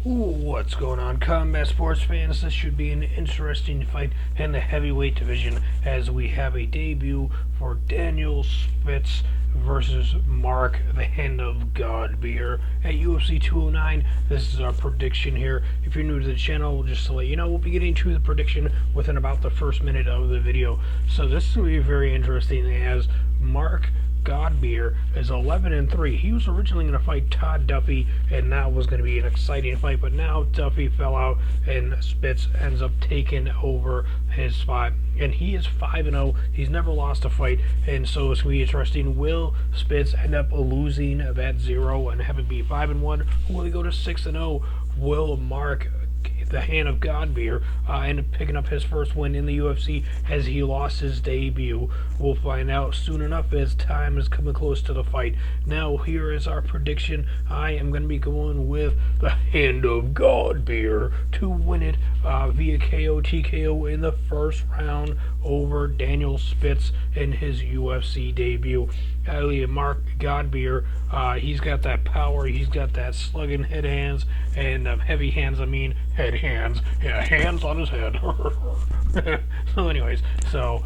What's going on, combat sports fans? This should be an interesting fight in the heavyweight division as we have a debut for Daniel Spitz versus Mark the Hand of Godbeer at UFC 209. This is our prediction here. If you're new to the channel, just to let you know, we'll be getting to the prediction within about the first minute of the video. So this will be very interesting as Mark Godbeer is 11-3. He was originally going to fight Todd Duffy, and that was going to be an exciting fight, but now Duffy fell out, and Spitz ends up taking over his spot. And he is 5-0. He's never lost a fight, and so it's going to be interesting. Will Spitz end up losing that 0 and have it be 5-1? Will he go to 6-0? Will Mark the Hand of Godbeer end up picking up his first win in the UFC as he lost his debut? We'll find out soon enough as time is coming close to the fight. Now here is our prediction. I am going to be going with the Hand of Godbeer to win it via KO TKO in the first round over Daniel Spitz in his UFC debut. Mark Godbeer, he's got that power, he's got that slugging head hands, and heavy hands, head hands. Yeah, hands on his head. So anyways, it's going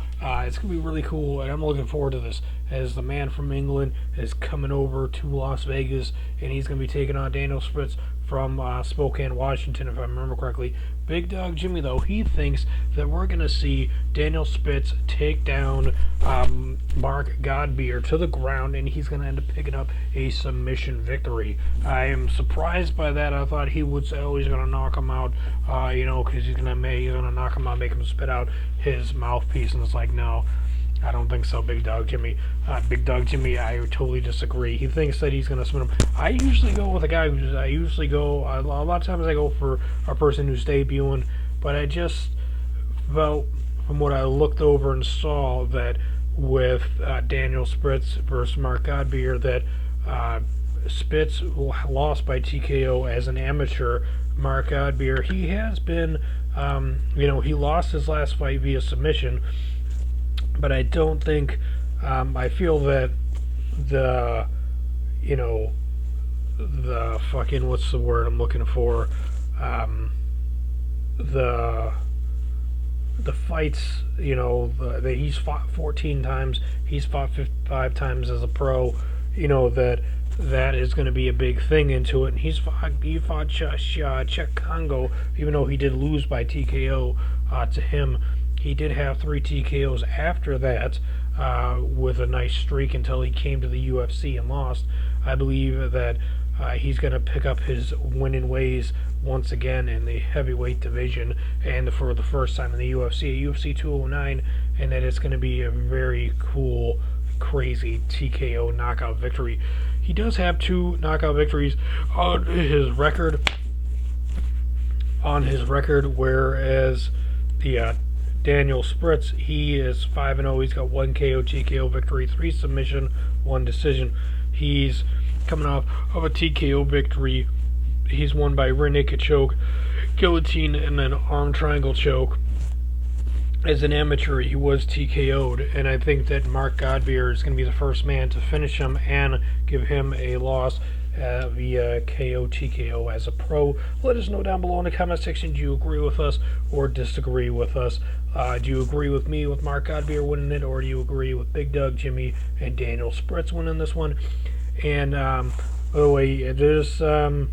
to be really cool, and I'm looking forward to this, as the man from England is coming over to Las Vegas, and he's going to be taking on Daniel Spitz from Spokane, Washington, if I remember correctly. Big Dog Jimmy, though, he thinks that we're going to see Daniel Spitz take down Mark Godbeer to the ground, and he's going to end up picking up a submission victory. I am surprised by that. I thought he would say, oh, he's going to knock him out, because he's going to knock him out, make him spit out his mouthpiece, and it's like, no, I don't think so, Big Dog Jimmy. Big Dog Jimmy, I totally disagree. He thinks that he's going to submit him. I usually go with a guy who's, a lot of times I go for a person who's debuting, but I just felt from what I looked over and saw that with Daniel Spitz versus Mark Godbeer that Spitz lost by TKO as an amateur. Mark Godbeer, he has been, he lost his last fight via submission, but I don't think, I feel that the fucking, what's the word I'm looking for, the fights, that he's fought 14 times, he's fought 55 times as a pro, that is going to be a big thing into it. And he fought Czech Congo, even though he did lose by TKO to him. He did have 3 TKOs after that, with a nice streak until he came to the UFC and lost. I believe that he's going to pick up his winning ways once again in the heavyweight division, and for the first time in the UFC, UFC 209, and that it's going to be a very cool, crazy TKO knockout victory. He does have 2 knockout victories on his record. Whereas the Daniel Spitz, he is 5-0. He's got 1 KO TKO victory, 3 submission, 1 decision. He's coming off of a TKO victory. He's won by rear naked choke, guillotine, and then arm triangle choke. As an amateur, he was TKO'd, and I think that Mark Godbeer is going to be the first man to finish him and give him a loss via KO TKO as a pro. Let us know down below in the comment section, do you agree with us or disagree with us? Do you agree with me with Mark Godbeer winning it, or do you agree with Big Doug Jimmy and Daniel Spitz winning this one? And by the way, there's some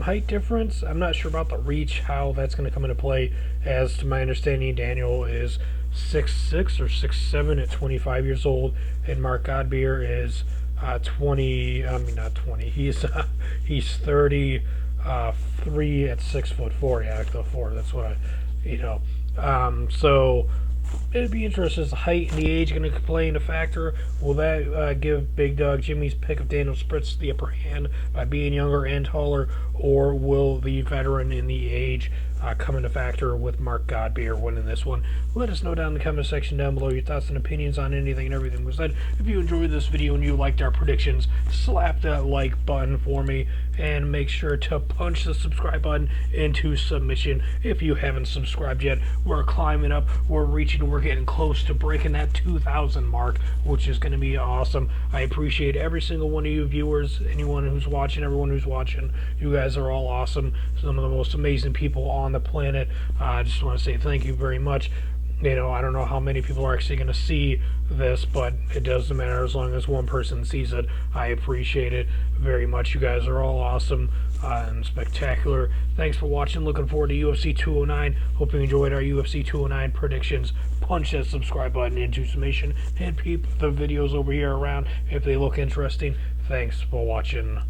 height difference. I'm not sure about the reach, how that's going to come into play. As to my understanding, Daniel is 6'6" or 6'7" at 25 years old, and Mark Godbeer is 33 at 6'4". Yeah, 4. That's what so it'd be interesting. Is the height and the age going to play into factor? Will that give Big Dog Jimmy's pick of Daniel Spitz the upper hand by being younger and taller, or will the veteran in the age come into factor with Mark Godbeer winning this one. Let us know down in the comment section down below your thoughts and opinions on anything and everything we said. If you enjoyed this video and you liked our predictions, slap that like button for me and make sure to punch the subscribe button into submission if you haven't subscribed yet. We're climbing up, we're getting close to breaking that 2,000 mark, which is going to be awesome. I appreciate every single one of you viewers, anyone who's watching, everyone who's watching. You guys are all awesome, some of the most amazing people on the planet. I just want to say thank you very much. I don't know how many people are actually going to see this, but it doesn't matter as long as one person sees it. I appreciate it very much. You guys are all awesome and spectacular. Thanks for watching. Looking forward to UFC 209. Hope you enjoyed our UFC 209 predictions. Punch that subscribe button into summation and peep the videos over here around if they look interesting. Thanks for watching.